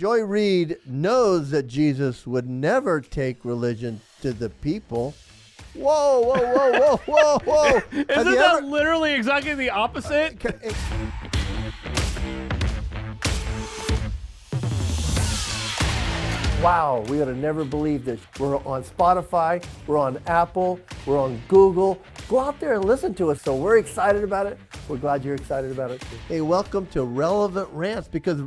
Joy Reid knows that Jesus would never take religion to the people. Whoa, whoa, whoa, whoa, whoa, whoa. Isn't that literally exactly the opposite? Wow, we would have never believed this. We're on Spotify, we're on Apple, we're on Google. Go out there and listen to us. So we're excited about it. We're glad you're excited about it too. Hey, welcome to Relevant Rants, because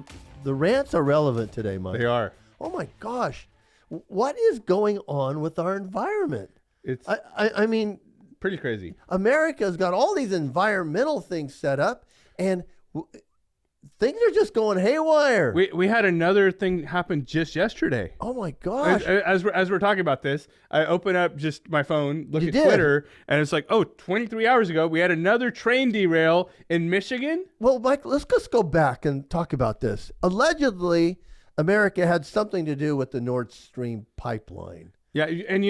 the rants are relevant today, Mike. They are. Oh my gosh. What is going on with our environment? It's I mean, pretty crazy. America's got all these environmental things set up, and things are just going haywire. We had another thing happen just yesterday. Oh my gosh. As we're talking about this, I open up just my phone, look at Twitter, and it's like, 23 hours ago, we had another train derail in Michigan. Well, Mike, let's just go back and talk about this. Allegedly, America had something to do with the Nord Stream pipeline. Yeah, and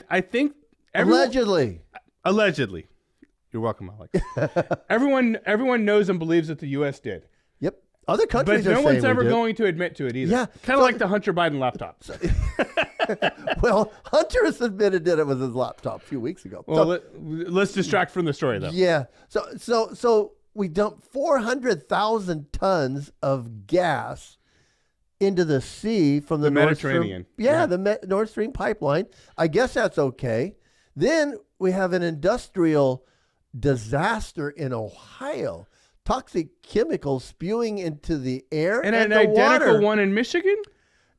I think Allegedly. You're welcome, Alex. everyone knows and believes that the U.S. did. Yep. Other countries but are no saying one's ever we did. going to admit to it either. Yeah. Kind of like the Hunter Biden laptop. Well, Hunter has admitted that it was his laptop a few weeks ago. Well, let's distract from the story, though. Yeah. So we dumped 400,000 tons of gas into the sea from the Mediterranean. The Nord Stream pipeline. I guess that's okay. Then we have an industrial disaster in Ohio. Toxic chemicals spewing into the air and an the identical water. one in Michigan?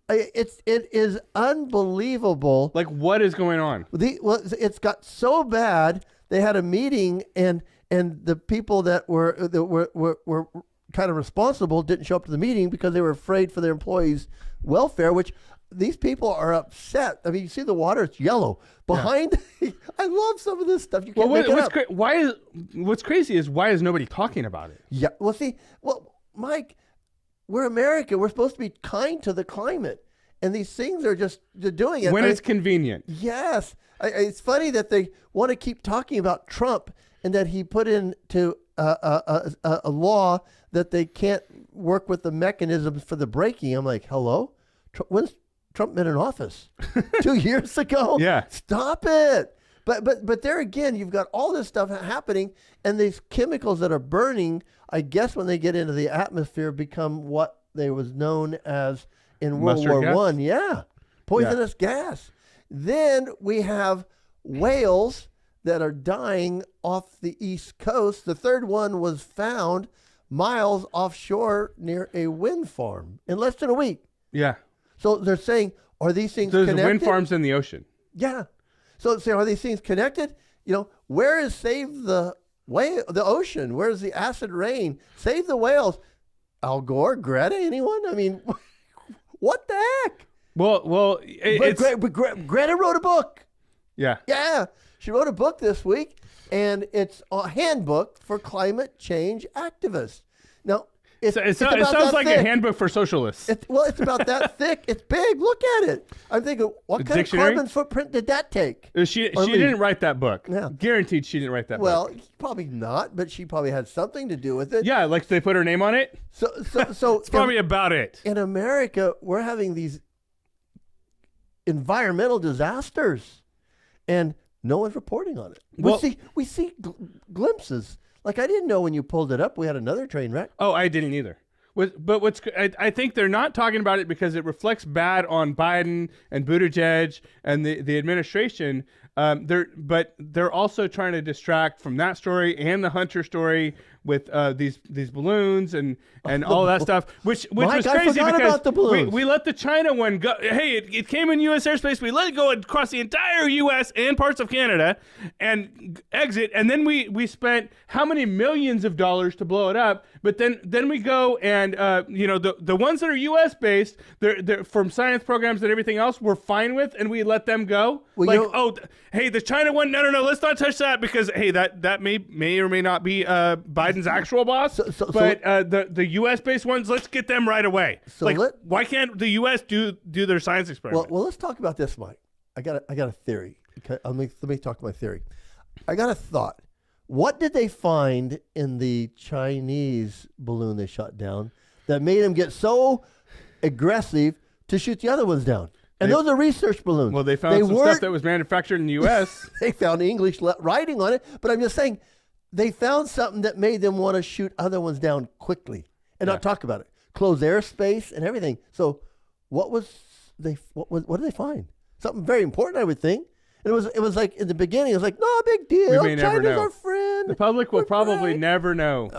It is unbelievable. Like, what is going on? It's got so bad. They had a meeting, and the people that were kind of responsible didn't show up to the meeting because they were afraid for their employees' welfare, which these people are upset. I mean, you see the water, it's yellow. Behind, I love some of this stuff. You can't make it up. What's crazy is why is nobody talking about it? Yeah, Mike, we're America. We're supposed to be kind to the climate. And these things are just doing it. When it's convenient. Yes. It's funny that they want to keep talking about Trump and that he put into a law that they can't work with the mechanisms for the braking. I'm like, hello? When's Trump been in office? 2 years ago? Yeah. Stop it. But there again, you've got all this stuff happening, and these chemicals that are burning, I guess when they get into the atmosphere, become what they was known as in World War I. Yeah. Poisonous gas. Then we have whales that are dying off the East Coast. The third one was found miles offshore near a wind farm in less than a week. Yeah. So they're saying, are these things There's connected? wind farms in the ocean. Yeah. So are these things connected? Where is Save the Ocean? Where's the acid rain? Save the whales. Al Gore, Greta, anyone? I mean, what the heck? Well, Greta wrote a book. Yeah. Yeah. She wrote a book this week, and it's a handbook for climate change activists. Now, it sounds like a handbook for socialists. It's about that thick. It's big. Look at it. I'm thinking, what kind of carbon footprint did that take? She didn't write that book. Yeah. Guaranteed she didn't write that book. Well, probably not, but she probably had something to do with it. Yeah, like they put her name on it. So it's probably about it. In America, we're having these environmental disasters, and no one's reporting on it. We see glimpses. Like, I didn't know when you pulled it up, we had another train wreck. Oh, I didn't either. But I think they're not talking about it because it reflects bad on Biden and Buttigieg and the administration. They're also trying to distract from that story and the Hunter story with these balloons and all that stuff, which Mike, was crazy I forgot because about the balloons. We let the China one go. Hey, it came in U.S. airspace. We let it go across the entire U.S. and parts of Canada and exit. And then we spent how many millions of dollars to blow it up. But then we go and the ones that are U.S. based, they're from science programs and everything else, we're fine with, and we let them go. Well, Hey, the China one, no, let's not touch that because hey, that may or may not be Biden's actual boss. But the U.S. based ones, let's get them right away. Why can't the U.S. do their science experiment? Well, let's talk about this, Mike. I got a theory. Okay, let me talk my theory. I got a thought. What did they find in the Chinese balloon they shot down that made them get so aggressive to shoot the other ones down. And those are research balloons. Well, they found some stuff that was manufactured in the U.S. They found English writing on it. But I'm just saying, they found something that made them want to shoot other ones down quickly and not talk about it. Close airspace and everything. So what did they find? Something very important, I would think. And it was like in the beginning, it was like, no big deal. We may never China's know. our friend. The public will probably never know.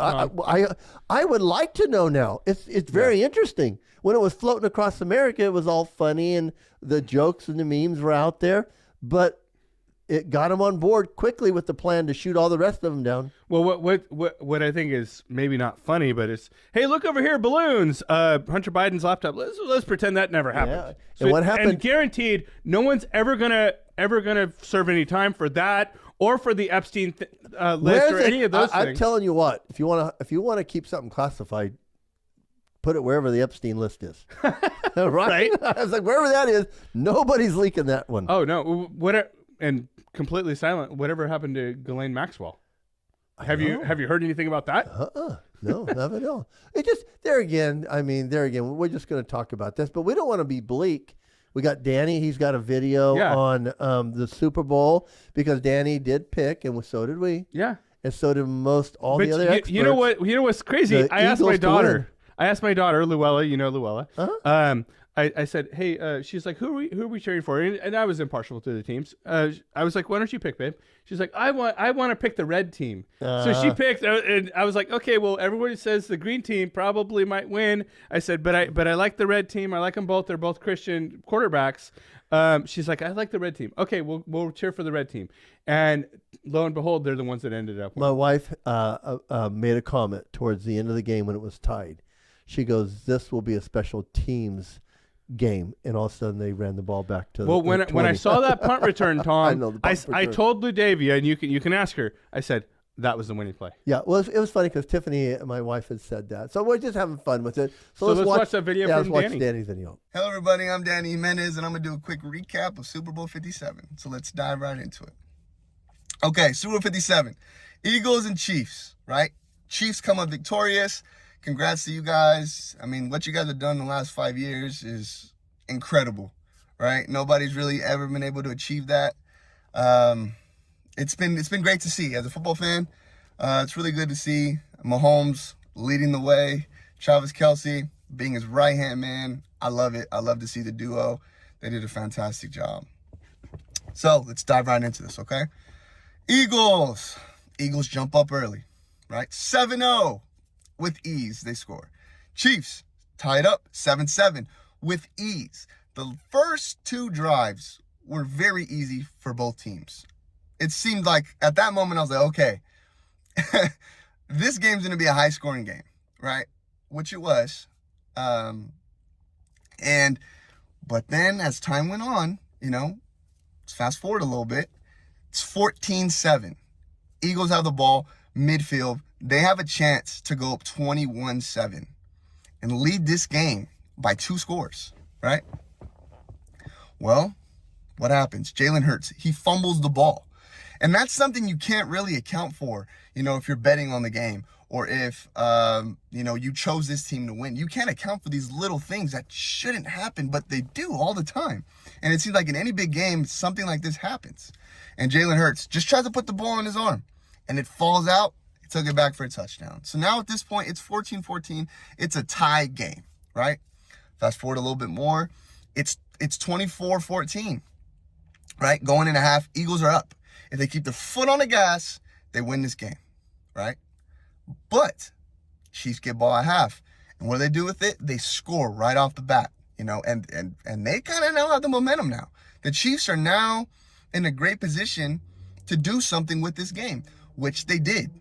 I would like to know now. It's very interesting. When it was floating across America, it was all funny and the jokes and the memes were out there, but it got them on board quickly with the plan to shoot all the rest of them down. Well, what I think is maybe not funny, but it's, hey, look over here, balloons. Hunter Biden's laptop. Let's pretend that never happened. Yeah. And what happened? And guaranteed, no one's ever gonna serve any time for that or for the Epstein list or any of those things. I'm telling you what, if you want to keep something classified, put it wherever the Epstein list is. Right? I was like, wherever that is, nobody's leaking that one. Oh no! And completely silent. Whatever happened to Ghislaine Maxwell? Have you heard anything about that? No, not at all. It just there again. We're just going to talk about this, but we don't want to be bleak. We got Danny. He's got a video on the Super Bowl because Danny did pick, and so did we. Yeah, and so did all the other experts. You know what? You know what's crazy? I asked my daughter, Luella. You know Luella. Uh-huh. I said, hey, she's like, who are we cheering for? And I was impartial to the teams. I was like, why don't you pick, babe? She's like, I want to pick the red team. So she picked, and I was like, okay, well, everybody says the green team probably might win. I said, but I like the red team. I like them both. They're both Christian quarterbacks. She's like, I like the red team. Okay, we'll cheer for the red team. And lo and behold, they're the ones that ended up winning. My wife made a comment towards the end of the game when it was tied. She goes, this will be a special teams game, and all of a sudden they ran the ball back to when I saw that punt return, Tom, I told Ludavia, and you can ask her. I said that was the winning play. Yeah, well, it was funny because Tiffany, my wife, had said that, so we're just having fun with it. So let's watch that video from let's Danny. watch Danny's video. Hello, everybody. I'm Danny Mendes, and I'm gonna do a quick recap of Super Bowl 57. So let's dive right into it. Okay, Super Bowl 57, Eagles and Chiefs. Right, Chiefs come up victorious. Congrats to you guys. I mean, what you guys have done in the last 5 years is incredible, right? Nobody's really ever been able to achieve that. It's been great to see as a football fan. It's really good to see Mahomes leading the way, Travis Kelce being his right-hand man. I love it. I love to see the duo. They did a fantastic job. So let's dive right into this, okay? Eagles jump up early, right? 7-0. With ease, they score. Chiefs tied up 7-7 with ease. The first two drives were very easy for both teams. It seemed like at that moment I was like, okay, this game's going to be a high-scoring game, right? Which it was. But then as time went on, let's fast forward a little bit. It's 14-7. Eagles have the ball midfield. They have a chance to go up 21-7 and lead this game by 2 scores, right? Well, what happens? Jalen Hurts, he fumbles the ball. And that's something you can't really account for, if you're betting on the game or if, you chose this team to win. You can't account for these little things that shouldn't happen, but they do all the time. And it seems like in any big game, something like this happens. And Jalen Hurts just tries to put the ball on his arm and it falls out. Took it back for a touchdown. So now at this point, it's 14-14. It's a tie game, right? Fast forward a little bit more. It's 24-14, right? Going into half, Eagles are up. If they keep their foot on the gas, they win this game, right? But Chiefs get ball at half. And what do they do with it? They score right off the bat, and they kind of now have the momentum now. The Chiefs are now in a great position to do something with this game, which they did.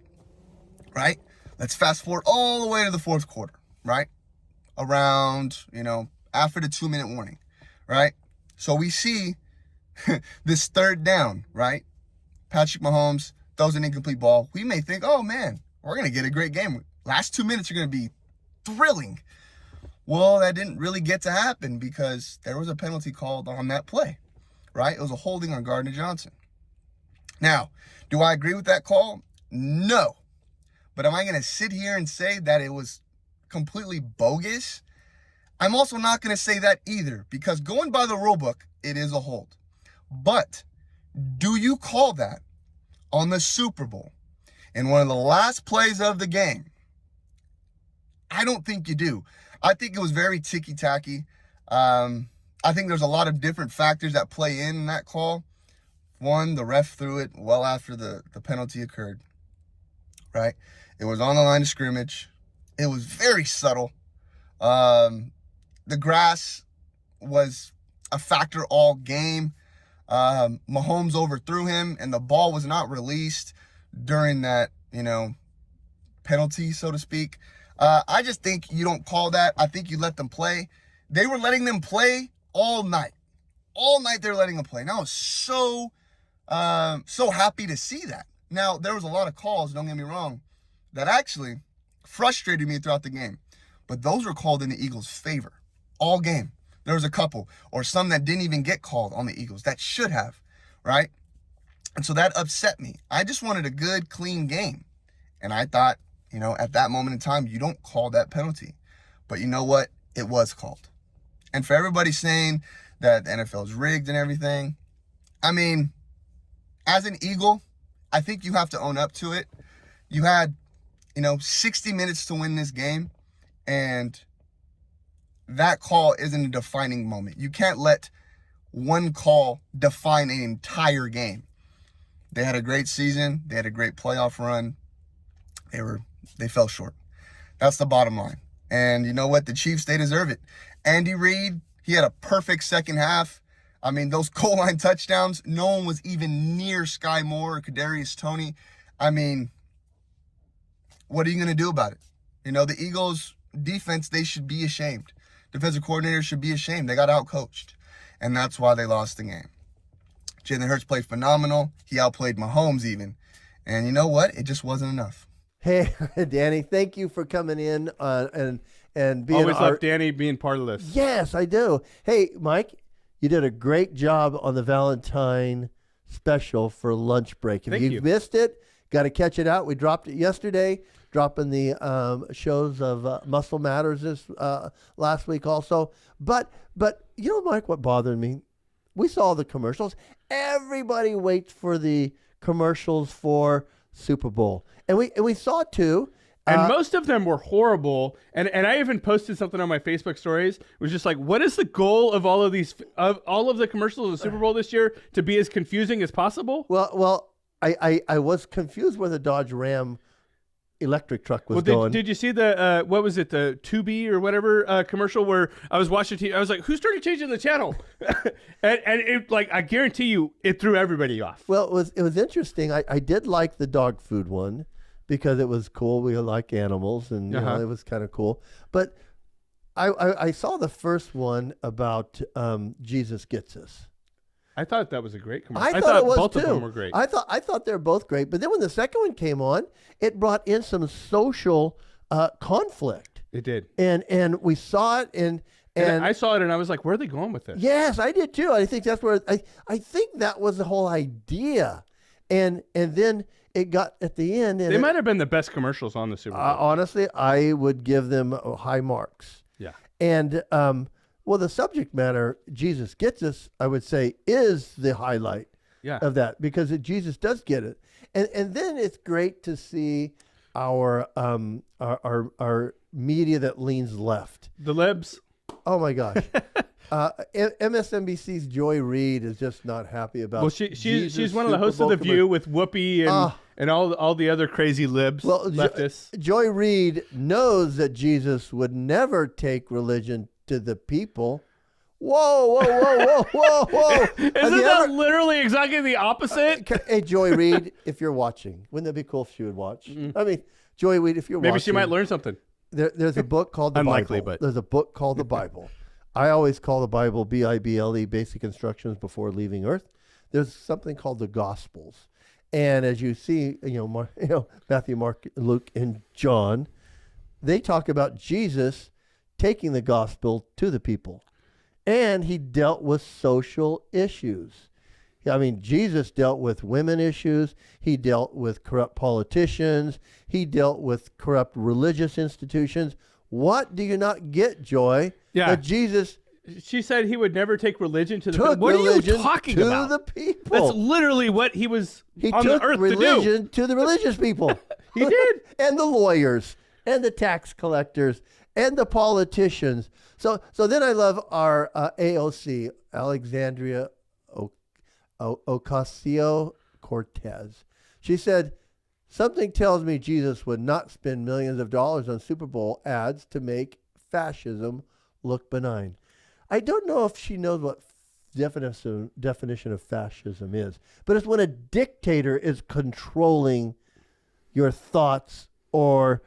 Right? Let's fast forward all the way to the fourth quarter, right? Around, after the 2-minute warning, right? So we see this third down, right? Patrick Mahomes throws an incomplete ball. We may think, oh man, we're going to get a great game. Last 2 minutes are going to be thrilling. Well, that didn't really get to happen because there was a penalty called on that play, right? It was a holding on Gardner Johnson. Now, do I agree with that call? No. But am I going to sit here and say that it was completely bogus? I'm also not going to say that either, because going by the rule book, it is a hold. But do you call that on the Super Bowl in one of the last plays of the game? I don't think you do. I think it was very ticky tacky. I think there's a lot of different factors that play in that call. One, the ref threw it well after the penalty occurred, right? It was on the line of scrimmage. It was very subtle. The grass was a factor all game. Mahomes overthrew him, and the ball was not released during that, penalty, so to speak. I just think you don't call that. I think you let them play. They were letting them play all night. All night they're letting them play. And I was so happy to see that. Now, there was a lot of calls, don't get me wrong, that actually frustrated me throughout the game. But those were called in the Eagles' favor all game. There was a couple, or some that didn't even get called on the Eagles that should have, right? And so that upset me. I just wanted a good, clean game. And I thought, at that moment in time, you don't call that penalty. But you know what? It was called. And for everybody saying that the NFL is rigged and everything, I mean, as an Eagle, I think you have to own up to it. You had, 60 minutes to win this game, and that call isn't a defining moment. You can't let one call define an entire game. They had a great season. They had a great playoff run. They fell short. That's the bottom line. And you know what? The Chiefs, they deserve it. Andy Reid, he had a perfect second half. I mean, those goal line touchdowns, no one was even near Sky Moore or Kadarius Toney. I mean, what are you going to do about it? The Eagles defense, they should be ashamed. Defensive coordinators should be ashamed. They got outcoached. And that's why they lost the game. Jalen Hurts played phenomenal. He outplayed Mahomes even. And you know what? It just wasn't enough. Hey, Danny, thank you for coming in and being always love Danny being part of this. Yes, I do. Hey, Mike, you did a great job on the Valentine special for lunch break. If you missed it, got to catch it out. We dropped it yesterday, dropping the shows of Muscle Matters this last week also. But Mike, what bothered me? We saw the commercials. Everybody waits for the commercials for Super Bowl. And we saw two. And most of them were horrible. And I even posted something on my Facebook stories. It was just like, what is the goal of all of the commercials of the Super Bowl this year? To be as confusing as possible? Well, I was confused where the Dodge Ram electric truck was going. Did you see the what was it, the Tubi or whatever commercial where I was watching TV? I was like, who started changing the channel? and it, like, I guarantee you, it threw everybody off. Well, it was interesting. I did like the dog food one because it was cool. We like animals, and it was kind of cool. But I saw the first one about Jesus Gets Us. I thought that was a great commercial. I thought both of them were great. I thought they were both great. But then when the second one came on, it brought in some social conflict. It did. And we saw it, and I saw it, and I was like, where are they going with this? Yes, I did too. I think that's where I think that was the whole idea. And then it got at the end. And they might have been the best commercials on the Super Bowl. Honestly, I would give them high marks. Yeah. And well, the subject matter, Jesus Gets Us, I would say, is the highlight of that, because Jesus does get it. And then it's great to see our media that leans left. The libs. Oh, my gosh. MSNBC's Joy Reid is just not happy about she's one of the hosts of The View with Whoopi and all the other crazy libs, leftists. Joy Reid knows that Jesus would never take religion to the people. Whoa. Isn't that literally exactly the opposite? Hey, Joy Reid, if you're watching, wouldn't that be cool if she would watch? I mean, Joy Reid, if you're watching. Maybe she might learn something. There's a book called the Unlikely, Bible. but There's a book called the Bible. I always call the Bible Bible, basic instructions before leaving Earth. There's something called the Gospels. And as you see, Matthew, Mark, Luke, and John, they talk about Jesus taking the gospel to the people. And he dealt with social issues. I mean, Jesus dealt with women issues. He dealt with corrupt politicians. He dealt with corrupt religious institutions. What do you not get, Joy? Yeah. that Jesus She said he would never take religion to the took people. What are you religion talking to about? the people. That's literally what he was He on the took earth religion to the religious people. He did. And the lawyers and the tax collectors and the politicians. So then I love our AOC, Alexandria Ocasio-Cortez. She said, something tells me Jesus would not spend millions of dollars on Super Bowl ads to make fascism look benign. I don't know if she knows what definition of fascism is, but it's when a dictator is controlling your thoughts or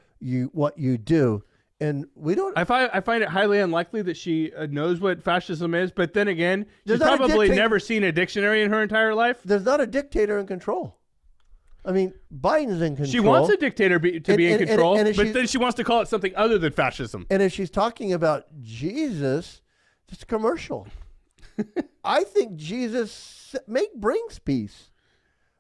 what you do. And we don't. I find it highly unlikely that she knows what fascism is, but then again, she's There's not a probably dictator- never seen a dictionary in her entire life. There's not a dictator in control. I mean, Biden's in control. She wants a dictator to be in control, and but then she wants to call it something other than fascism. And if she's talking about Jesus, it's a commercial. I think Jesus brings peace.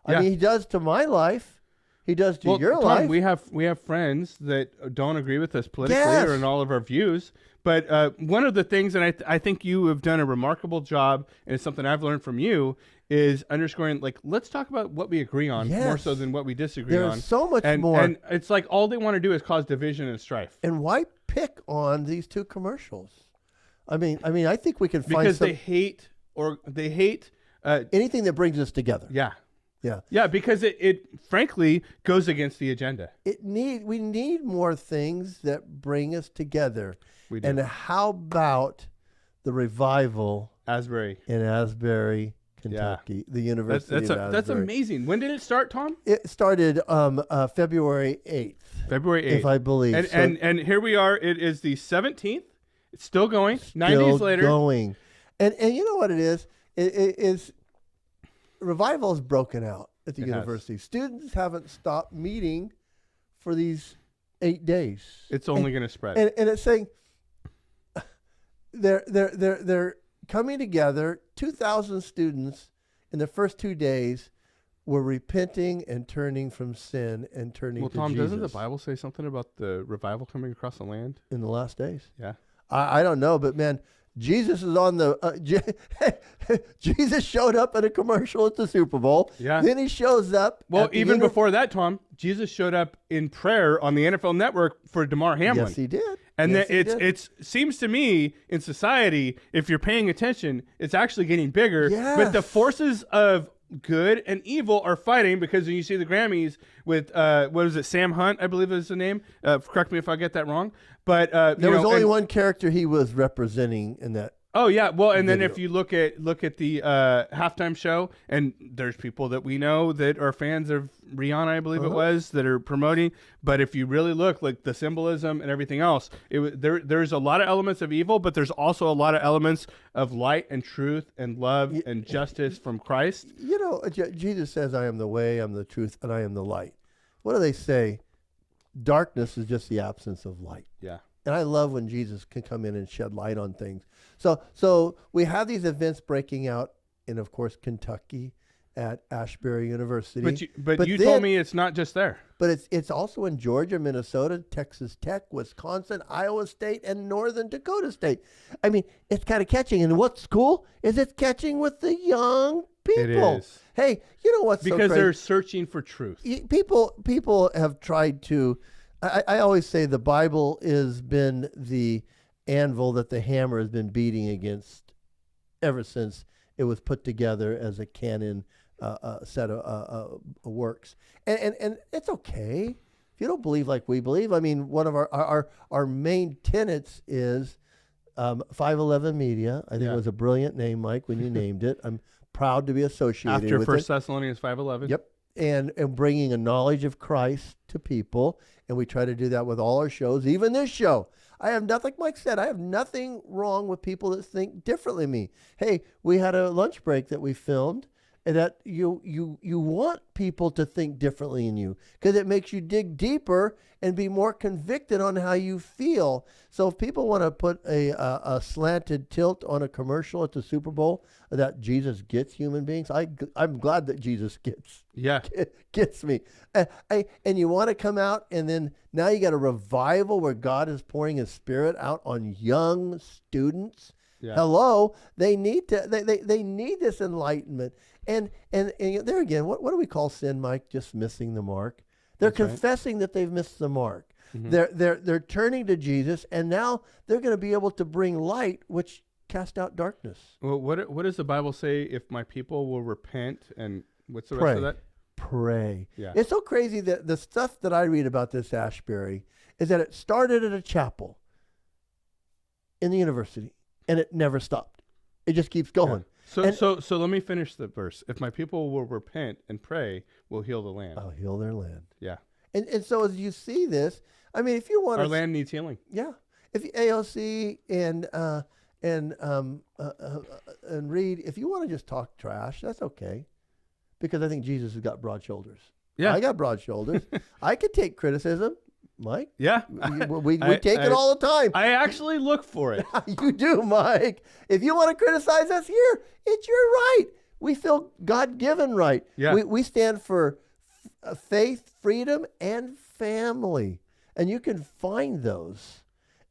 I mean, he does to my life. He does to your Tom, life. we have friends that don't agree with us politically Yes. or in all of our views. But one of the things, and I think you have done a remarkable job, and it's something I've learned from you, is underscoring, like, let's talk about what we agree on more Yes. so than what we disagree on. There's so much and, more. And it's like all they want to do is cause division and strife. And why pick on these two commercials? I mean, I think we can find Because they hate anything that brings us together. Yeah. Yeah. Yeah, because it frankly goes against the agenda. We need more things that bring us together. We do. And how about the revival Asbury. in Asbury, Kentucky, the University of Asbury? That's amazing. When did it start, Tom? It started February 8th. February 8th. If I believe. And here we are. It is the 17th. It's still going. 9 Still days later. going. And you know what it is? It is revival is broken out at the university. Students haven't stopped meeting for these 8 days. It's only going to spread. And it's saying they're coming together. 2,000 students in the first 2 days were repenting and turning from sin and turning to Tom, Jesus. doesn't the Bible say something about the revival coming across the land? In the last days? Yeah. I don't know, but man, Jesus is on the Jesus showed up in a commercial at the Super Bowl. Yeah. Then he shows up. Well, at the even before that, Tom, Jesus showed up in prayer on the NFL Network for Damar Hamlin. Yes, he did. And Yes, then he did. it seems to me in society, if you're paying attention, it's actually getting bigger. But the Yes. forces of good and evil are fighting, because when you see the Grammys with what is it, Sam Hunt, I believe is the name. Correct me if I get that wrong. But there was only one character he was representing in that. Oh yeah, well, and then video. if you look at the halftime show, and there's people that we know that are fans of Rihanna, I believe it was, that are promoting. But if you really look, like the symbolism and everything else, there's a lot of elements of evil, but there's also a lot of elements of light and truth and love and justice from Christ. You know, Jesus says, "I am the way, I'm the truth, and I am the light." What do they say? Darkness is just the absence of light. Yeah. And I love when Jesus can come in and shed light on things. So we have these events breaking out in, of course, Kentucky at Asbury University. But you told me it's not just there. But it's also in Georgia, Minnesota, Texas Tech, Wisconsin, Iowa State, and Northern Dakota State. I mean, it's kind of catching. And what's cool is it's catching with the young people. It is. Hey, you know what's so Because crazy? they're searching for truth. People have tried to. I always say the Bible has been the anvil that the hammer has been beating against ever since it was put together as a canon set of works. And it's okay if you don't believe like we believe. I mean, one of our main tenets is 511 Media. I think it was a brilliant name, Mike, when you named it. I'm proud to be associated After with 1 it. Thessalonians 5:11. Yep. And bringing a knowledge of Christ to people. And we try to do that with all our shows, even this show. I have nothing, like Mike said, I have nothing wrong with people that think differently than me. Hey, we had a lunch break that we filmed and that you want people to think differently in you because it makes you dig deeper and be more convicted on how you feel. So if people want to put a slanted tilt on a commercial at the Super Bowl that Jesus gets human beings, I'm glad that Jesus gets me. And you want to come out, and then now you got a revival where God is pouring His Spirit out on young students. Yeah. Hello, they need they need this enlightenment. And there again, what do we call sin, Mike? Just missing the mark. They're confessing that they've missed the mark. Mm-hmm. They're turning to Jesus, and now they're going to be able to bring light, which cast out darkness. Well, what does the Bible say? If my people will repent, and what's the rest of that? Pray. Yeah. It's so crazy that the stuff that I read about this Asbury is that it started at a chapel in the university, and it never stopped. It just keeps going. Yeah. So let me finish the verse. If my people will repent and pray, we'll heal the land. I'll heal their land. Yeah. And so as you see this, I mean, if you want our land needs healing. Yeah. If you, AOC and Reed, if you want to just talk trash, that's okay, because I think Jesus has got broad shoulders. Yeah. I got broad shoulders. I could take criticism. Mike? Yeah. We take it all the time. I actually look for it. You do, Mike. If you want to criticize us here, it's your right. We feel God-given right. Yeah. We stand for faith, freedom, and family. And you can find those,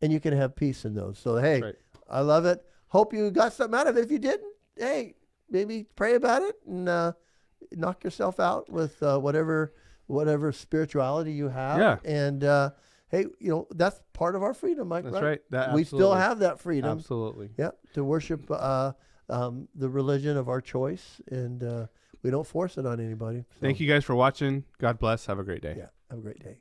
and you can have peace in those. So, hey, right. I love it. Hope you got something out of it. If you didn't, hey, maybe pray about it and knock yourself out with whatever spirituality you have. Yeah. And hey, that's part of our freedom, Mike. That's right. We still have that freedom. Absolutely. Yeah. To worship the religion of our choice, and we don't force it on anybody. So. Thank you guys for watching. God bless. Have a great day. Yeah. Have a great day.